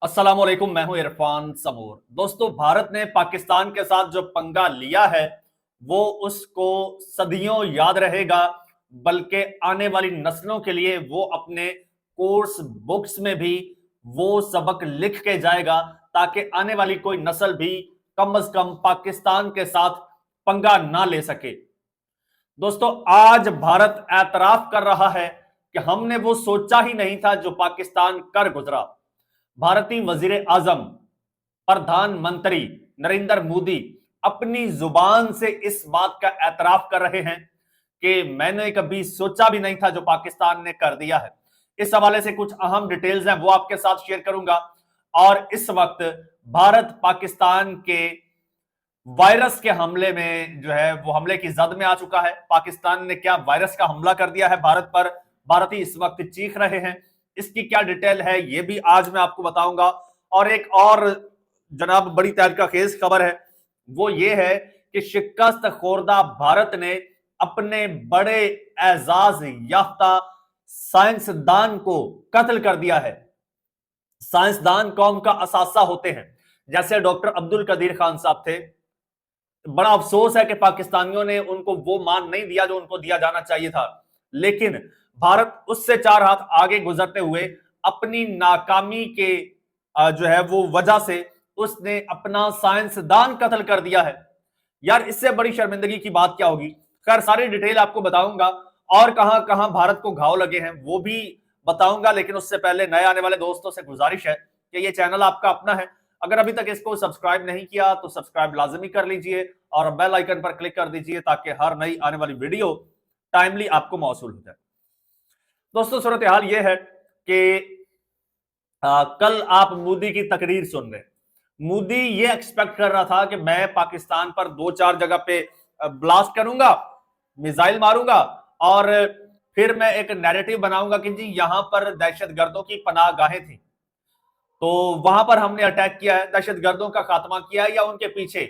अस्सलामुअलैकुम, मैं हूं इरफान समूर। दोस्तों, भारत ने पाकिस्तान के साथ जो पंगा लिया है वो उसको सदियों याद रहेगा, बल्कि आने वाली नस्लों के लिए वो अपने कोर्स बुक्स में भी वो सबक लिख के जाएगा, ताकि आने वाली कोई नस्ल भी कम से कम पाकिस्तान के साथ पंगा ना ले सके। दोस्तों, आज भारत एतराफ कर रहा है कि हमने वो सोचा ही नहीं था जो पाकिस्तान कर गुजरा। भारतीय वजीर आजम, प्रधानमंत्री नरेंद्र मोदी अपनी जुबान से इस बात का एतराफ कर रहे हैं कि मैंने कभी सोचा भी नहीं था जो पाकिस्तान ने कर दिया है। इस हवाले से कुछ अहम डिटेल्स हैं, वो आपके साथ शेयर करूंगा। और इस वक्त भारत पाकिस्तान के वायरस के हमले में जो है वो हमले की जद में आ चुका है। पाकिस्तान ने क्या वायरस का हमला कर दिया है भारत पर, भारतीय इस वक्त चीख रहे हैं। इसकी क्या डिटेल है ये भी आज मैं आपको बताऊंगा। और एक और जनाब बड़ी तहलका खेज खबर है, वो ये है कि शिकस्त खोरदा भारत ने अपने बड़े एजाज याफ्ता साइंसदान को कत्ल कर दिया है। साइंसदान कौम का असासा होते हैं, जैसे डॉक्टर अब्दुल कदीर खान साहब थे। बड़ा अफसोस है कि पाकिस्तानियों ने उनको वो मान नहीं दिया जो उनको दिया जाना चाहिए था। लेकिन भारत उससे चार हाथ आगे गुजरते हुए अपनी नाकामी के जो है वो वजह से उसने अपना साइंसदान कत्ल कर दिया है। यार, इससे बड़ी शर्मिंदगी की बात क्या होगी। खैर, सारी डिटेल आपको बताऊंगा और कहां कहां भारत को घाव लगे हैं वो भी बताऊंगा। लेकिन उससे पहले नए आने वाले दोस्तों से गुजारिश है कि ये चैनल आपका अपना है, अगर अभी तक इसको सब्सक्राइब नहीं किया तो सब्सक्राइब लाजमी कर लीजिए और बेल आइकन पर क्लिक कर दीजिए ताकि हर नई आने वाली वीडियो टाइमली आपको मौसूल हो जाए। दोस्तों, सूरत हाल यह है कि कल आप मोदी की तकरीर सुन रहे। मोदी ये एक्सपेक्ट कर रहा था कि मैं पाकिस्तान पर दो चार जगह पे ब्लास्ट करूंगा, मिसाइल मारूंगा और फिर मैं एक नैरेटिव बनाऊंगा कि जी यहां पर दहशतगर्दों की पनाहगाहें थी, तो वहां पर हमने अटैक किया है, दहशतगर्दों का खात्मा किया है या उनके पीछे।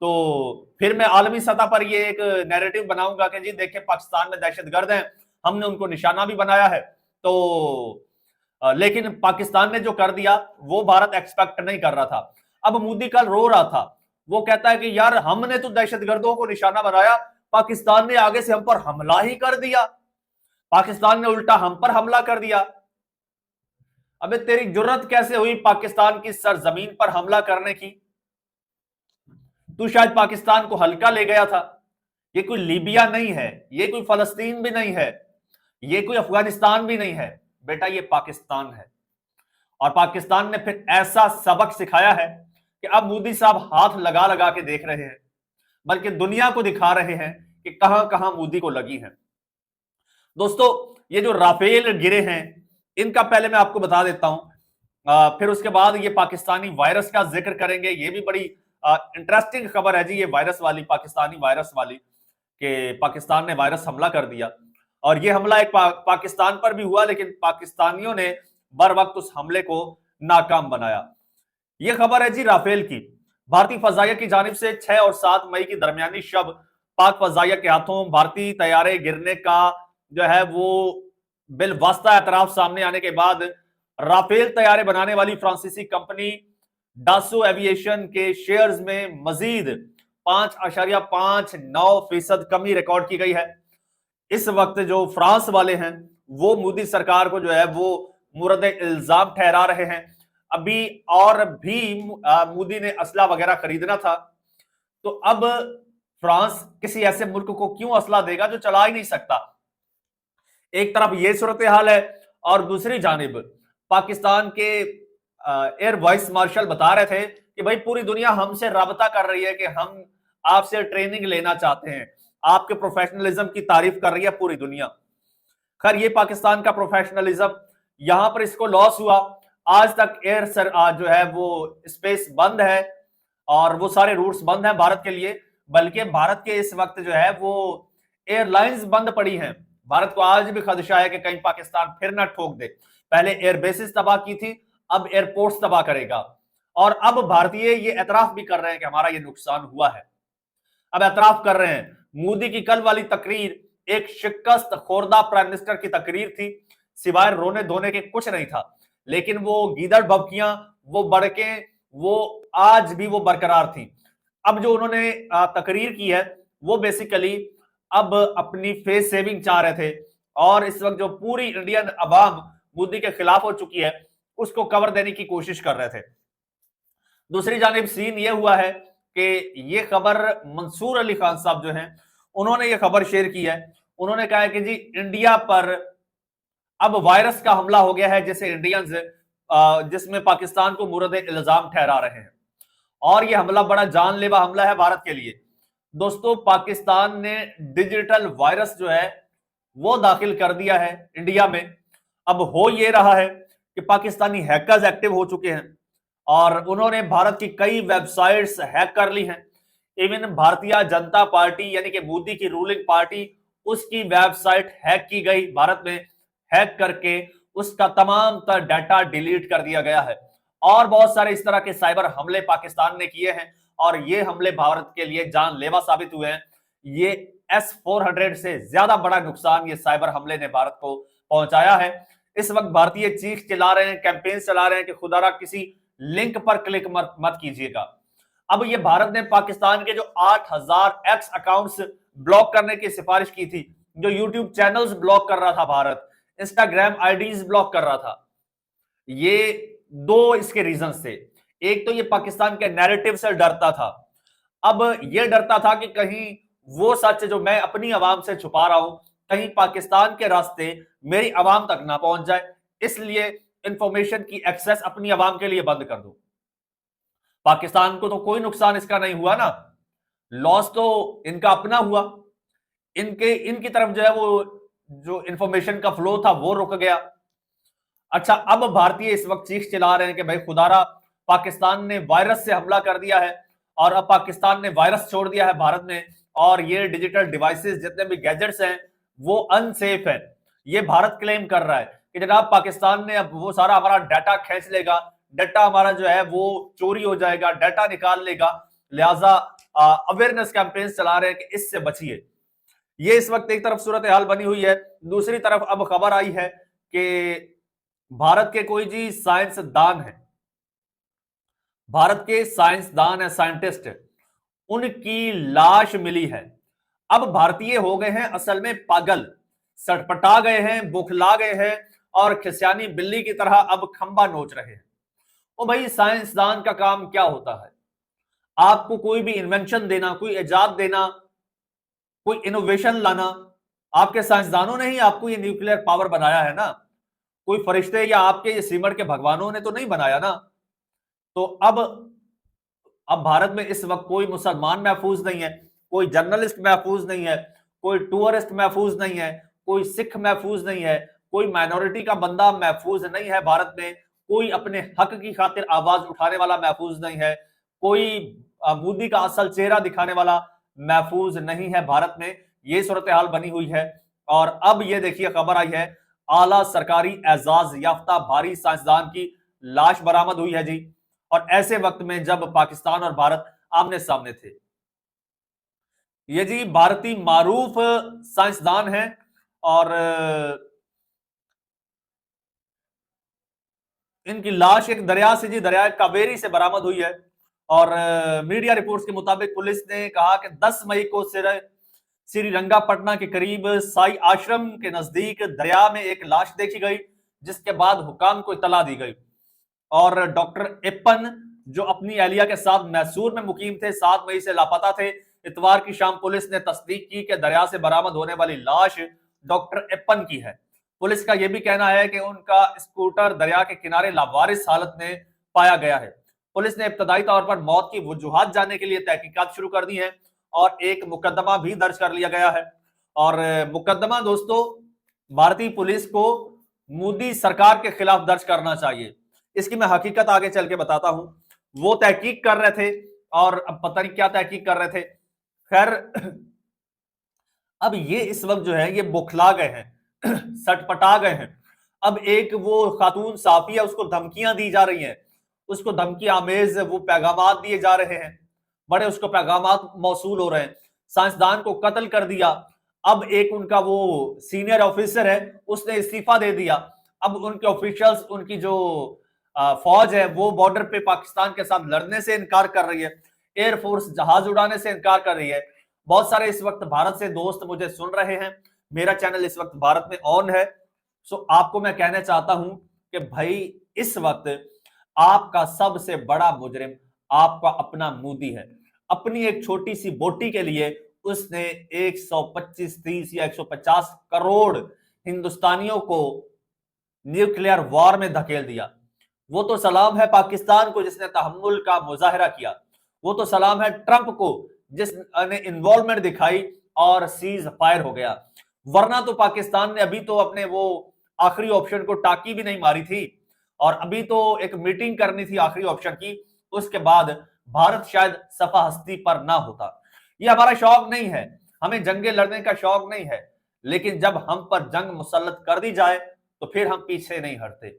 तो फिर मैं आलमी सतह पर ये एक नैरेटिव बनाऊंगा कि जी देखिए पाकिस्तान में दहशतगर्द हैं, हमने उनको निशाना भी बनाया है। तो लेकिन पाकिस्तान ने जो कर दिया वो भारत एक्सपेक्ट नहीं कर रहा था। अब मोदी कल रो रहा था, वो कहता है कि यार हमने तो दहशतगर्दों को निशाना बनाया, पाकिस्तान ने आगे से हम पर हमला ही कर दिया, पाकिस्तान ने उल्टा हम पर हमला कर दिया। अबे तेरी जुर्रत कैसे हुई पाकिस्तान की सरजमीन पर हमला करने की? तू शायद पाकिस्तान को हल्का ले गया था। ये कोई लीबिया नहीं है, ये कोई फलस्तीन भी नहीं है, ये कोई अफगानिस्तान भी नहीं है बेटा, ये पाकिस्तान है। और पाकिस्तान ने फिर ऐसा सबक सिखाया है कि अब मोदी साहब हाथ लगा लगा के देख रहे हैं, बल्कि दुनिया को दिखा रहे हैं कि कहां कहां मोदी को लगी है। दोस्तों, ये जो राफेल गिरे हैं इनका पहले मैं आपको बता देता हूं, फिर उसके बाद ये पाकिस्तानी वायरस का जिक्र करेंगे। ये भी बड़ी इंटरेस्टिंग खबर है जी, ये वायरस वाली, पाकिस्तानी वायरस वाली, कि पाकिस्तान ने वायरस हमला कर दिया। और ये हमला एक पाकिस्तान पर भी हुआ, लेकिन पाकिस्तानियों ने बर वक्त उस हमले को नाकाम बनाया। यह खबर है जी राफेल की। भारतीय फजाइया की जानिब से 6 और 7 मई की दरमियानी शब पाक फजाइया के हाथों भारतीय तैयारे गिरने का जो है वो बिलवास्ता एतराफ सामने आने के बाद राफेल तैयारे बनाने वाली फ्रांसीसी कंपनी डासो एविएशन के शेयर्स में मजीद 5.59% कमी रिकॉर्ड की गई है। इस वक्त जो फ्रांस वाले हैं वो मोदी सरकार को जो है वो मुरद इल्जाम ठहरा रहे हैं। अभी और भी मोदी ने असला वगैरह खरीदना था, तो अब फ्रांस किसी ऐसे मुल्क को क्यों असला देगा जो चला ही नहीं सकता। एक तरफ ये सूरत हाल है और दूसरी जानिब पाकिस्तान के एयर वाइस मार्शल बता रहे थे कि भाई पूरी दुनिया हमसे राबता कर रही है कि हम आपसे ट्रेनिंग लेना चाहते हैं, आपके प्रोफेशनलिज्म की तारीफ कर रही है पूरी दुनिया। खैर, ये पाकिस्तान का प्रोफेशनलिज्म, यहां पर इसको लॉस हुआ। आज तक एयर जो है वो स्पेस बंद है और वो सारे रूट्स बंद हैं भारत के लिए, बल्कि भारत के इस वक्त जो है वो एयरलाइंस बंद पड़ी हैं। भारत को आज भी खदशा है कि कहीं पाकिस्तान फिर ना ठोक दे। पहले एयरबेसिस तबाह की थी, अब एयरपोर्ट्स तबाह करेगा। और अब भारतीय ये एतराफ भी कर रहे हैं कि हमारा ये नुकसान हुआ है, अब एतराफ कर रहे हैं। मोदी की कल वाली तकरीर एक शिकस्त खोरदा प्राइम मिनिस्टर की तकरीर थी, सिवाय रोने धोने के कुछ नहीं था। लेकिन वो गीदड़ बबकियां वो बढ़ के वो आज भी वो बरकरार थी। अब जो उन्होंने तकरीर की है वो बेसिकली अब अपनी फेस सेविंग चाह रहे थे, और इस वक्त जो पूरी इंडियन अवाम मोदी के खिलाफ हो चुकी है उसको कवर देने की कोशिश कर रहे थे। दूसरी जानिब सीन ये हुआ है कि ये खबर मंसूर अली खान साहब जो हैं उन्होंने ये खबर शेयर की है। उन्होंने कहा है कि जी इंडिया पर अब वायरस का हमला हो गया है, जैसे इंडियंस जिसमें पाकिस्तान को मुर्द इल्जाम ठहरा रहे हैं, और यह हमला बड़ा जानलेवा हमला है भारत के लिए। दोस्तों, पाकिस्तान ने डिजिटल वायरस जो है वो दाखिल कर दिया है इंडिया में। अब हो ये रहा है कि पाकिस्तानी हैकर्स एक्टिव हो चुके हैं और उन्होंने भारत की कई वेबसाइट्स हैक कर ली हैं। इवन भारतीय जनता पार्टी यानी कि मोदी की रूलिंग पार्टी, उसकी वेबसाइट हैक की गई भारत में, हैक करके उसका तमाम तर डाटा डिलीट कर दिया गया है। और बहुत सारे इस तरह के साइबर हमले पाकिस्तान ने किए हैं और ये हमले भारत के लिए जानलेवा साबित हुए हैं। ये S-400 से ज्यादा बड़ा नुकसान ये साइबर हमले ने भारत को पहुंचाया है। इस वक्त भारतीय चीख चला रहे हैं, कैंपेन चला रहे हैं कि खुदारा किसी लिंक पर क्लिक मत कीजिएगा। अब ये भारत ने पाकिस्तान के जो 8000 एक्स अकाउंट्स ब्लॉक करने की सिफारिश की थी, जो यूट्यूब चैनल्स ब्लॉक कर रहा था भारत, इंस्टाग्राम आईडीज ब्लॉक कर रहा था, ये दो इसके रीजन थे। एक तो ये पाकिस्तान के नैरेटिव से डरता था, अब ये डरता था कि कहीं वो सच जो मैं अपनी आवाम से छुपा रहा हूं कहीं पाकिस्तान के रास्ते मेरी आवाम तक ना पहुंच जाए, इसलिए इंफॉर्मेशन की एक्सेस अपनी आवाम के लिए बंद कर दो। पाकिस्तान को तो कोई नुकसान इसका नहीं हुआ ना, लॉस तो इनका अपना हुआ। इनकी तरफ जो है वो जो इंफॉर्मेशन का फ्लो था वो रुक गया। अच्छा, अब भारतीय इस वक्त चीख चिल्ला रहे हैं कि भाई खुदारा पाकिस्तान ने वायरस से हमला कर दिया है और अब पाकिस्तान ने वायरस छोड़ दिया है भारत में, और ये डिजिटल डिवाइसेस जितने भी गैजेट्स हैं वो अनसेफ है। ये भारत क्लेम कर रहा है कि जनाब पाकिस्तान ने अब वो सारा हमारा डाटा खींच लेगा, डाटा हमारा जो है वो चोरी हो जाएगा, डाटा निकाल लेगा, लिहाजा अवेयरनेस कैंपेन चला रहे हैं कि इससे बचिए। ये इस वक्त एक तरफ सूरत हाल बनी हुई है। दूसरी तरफ अब खबर आई है कि भारत के कोई जी साइंसदान है, भारत के साइंसदान है, साइंटिस्ट, उनकी लाश मिली है। अब भारतीय हो गए हैं असल में पागल, सटपटा गए हैं, बुखला गए हैं और खिसियानी बिल्ली की तरह अब खंबा नोच रहे हैं। ओ भाई, साइंसदान का काम क्या होता है? आपको कोई भी इन्वेंशन देना, कोई इजाद देना, कोई इनोवेशन लाना। आपके साइंसदानों ने ही आपको ये न्यूक्लियर पावर बनाया है ना, कोई फरिश्ते या आपके ये सिमर के भगवानों ने तो नहीं बनाया ना। तो अब भारत में इस वक्त कोई मुसलमान महफूज नहीं है, कोई जर्नलिस्ट महफूज नहीं है, कोई टूरिस्ट महफूज नहीं है, कोई सिख महफूज नहीं है, कोई माइनॉरिटी का बंदा महफूज नहीं है भारत में, कोई अपने हक की खातिर आवाज उठाने वाला महफूज नहीं है, कोई मोदी का असल चेहरा दिखाने वाला महफूज नहीं है भारत में। ये सूरत हाल बनी हुई है। और अब ये देखिए खबर आई है, आला सरकारी एजाज याफ्ता भारी साइंसदान की लाश बरामद हुई है जी, और ऐसे वक्त में जब पाकिस्तान और भारत आमने सामने थे। ये जी भारतीय मारूफ साइंसदान है और इनकी लाश एक दरिया से जी दरिया कावेरी से बरामद हुई है। और मीडिया रिपोर्ट्स के मुताबिक पुलिस ने कहा कि 10 मई को श्रीरंगापटना के करीब साई आश्रम के नजदीक दरिया में एक लाश देखी गई, जिसके बाद हुकाम को इतला दी गई। और डॉक्टर एप्पन जो अपनी एहलिया के साथ मैसूर में मुकीम थे, 7 मई से लापता थे। इतवार की शाम पुलिस ने तस्दीक की कि दरिया से बरामद होने वाली लाश डॉक्टर एप्पन की है। पुलिस का यह भी कहना है कि उनका स्कूटर दरिया के किनारे लावारिस हालत में पाया गया है। पुलिस ने इब्तदाई तौर पर मौत की वजूहात जानने के लिए तहकीकात शुरू कर दी है और एक मुकदमा भी दर्ज कर लिया गया है। और मुकदमा दोस्तों भारतीय पुलिस को मोदी सरकार के खिलाफ दर्ज करना चाहिए। इसकी मैं हकीकत आगे चल के बताता हूं। वो तहकीक कर रहे थे और अब पता नहीं क्या तहकीक कर रहे थे। खैर, अब ये इस वक्त जो है ये बुखला गए हैं, सटपटा गए हैं। अब एक वो खातून साफी है, उसको धमकियां दी जा रही हैं, उसको धमकी आमेज वो पैगामात दिए जा रहे हैं, बड़े उसको पैगामात मौसूल हो रहे हैं। साइंसदान को कत्ल कर दिया। अब एक उनका वो सीनियर ऑफिसर है, उसने इस्तीफा दे दिया। अब उनके ऑफिशियल्स, उनकी जो फौज है वो बॉर्डर पे पाकिस्तान के साथ लड़ने से इनकार कर रही है, एयरफोर्स जहाज उड़ाने से इनकार कर रही है। बहुत सारे इस वक्त भारत से दोस्त मुझे सुन रहे हैं, मेरा चैनल इस वक्त भारत में ऑन है। सो आपको मैं कहना चाहता हूं कि भाई इस वक्त आपका सबसे बड़ा मुजरिम आपका अपना मोदी है। अपनी एक छोटी सी बोटी के लिए उसने 125, 30 या 150 करोड़ हिंदुस्तानियों को न्यूक्लियर वॉर में धकेल दिया। वो तो सलाम है पाकिस्तान को जिसने तहम्मुल का मुजाहिरा किया, वो तो सलाम है ट्रंप को जिसने इन्वॉल्वमेंट दिखाई और सीज फायर हो गया। वरना तो पाकिस्तान ने अभी तो अपने वो आखिरी ऑप्शन को टाकी भी नहीं मारी थी, और अभी तो एक मीटिंग करनी थी आखिरी ऑप्शन की, उसके बाद भारत शायद सफा हस्ती पर ना होता। ये हमारा शौक नहीं है, हमें जंगे लड़ने का शौक नहीं है, लेकिन जब हम पर जंग मुसल्लत कर दी जाए तो फिर हम पीछे नहीं हटते।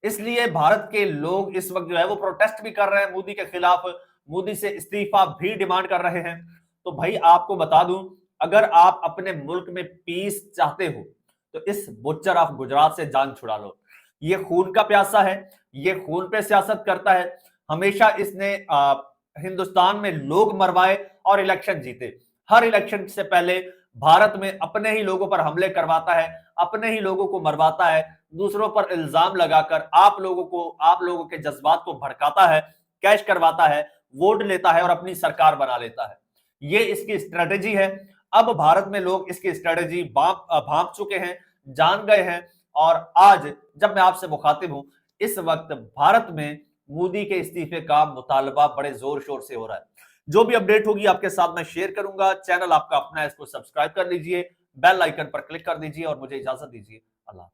इसलिए भारत के लोग इस वक्त जो है वो प्रोटेस्ट भी कर रहे हैं मोदी के खिलाफ, मोदी से इस्तीफा भी डिमांड कर रहे हैं। तो भाई आपको बता दूं, अगर आप अपने मुल्क में पीस चाहते हो तो इस बुच्चर ऑफ गुजरात से जान छुड़ा लो। ये खून का प्यासा है, ये खून पे सियासत करता है। हमेशा इसने हिंदुस्तान में लोग मरवाए और इलेक्शन जीते। हर इलेक्शन से पहले भारत में अपने ही लोगों पर हमले करवाता है, अपने ही लोगों को मरवाता है, दूसरों पर इल्जाम लगाकर आप लोगों के जज्बात को भड़काता है, कैश करवाता है, वोट लेता है और अपनी सरकार बना लेता है। ये इसकी स्ट्रेटेजी है। अब भारत में लोग इसकी स्ट्रेटेजी भांप चुके हैं, जान गए हैं, और आज जब मैं आपसे मुखातिब हूं, इस वक्त भारत में मोदी के इस्तीफे का मुतालबा बड़े जोर शोर से हो रहा है। जो भी अपडेट होगी आपके साथ मैं शेयर करूंगा। चैनल आपका अपना है, इसको सब्सक्राइब कर लीजिए, बेल आइकन पर क्लिक कर दीजिए और मुझे इजाजत दीजिए। अल्लाह।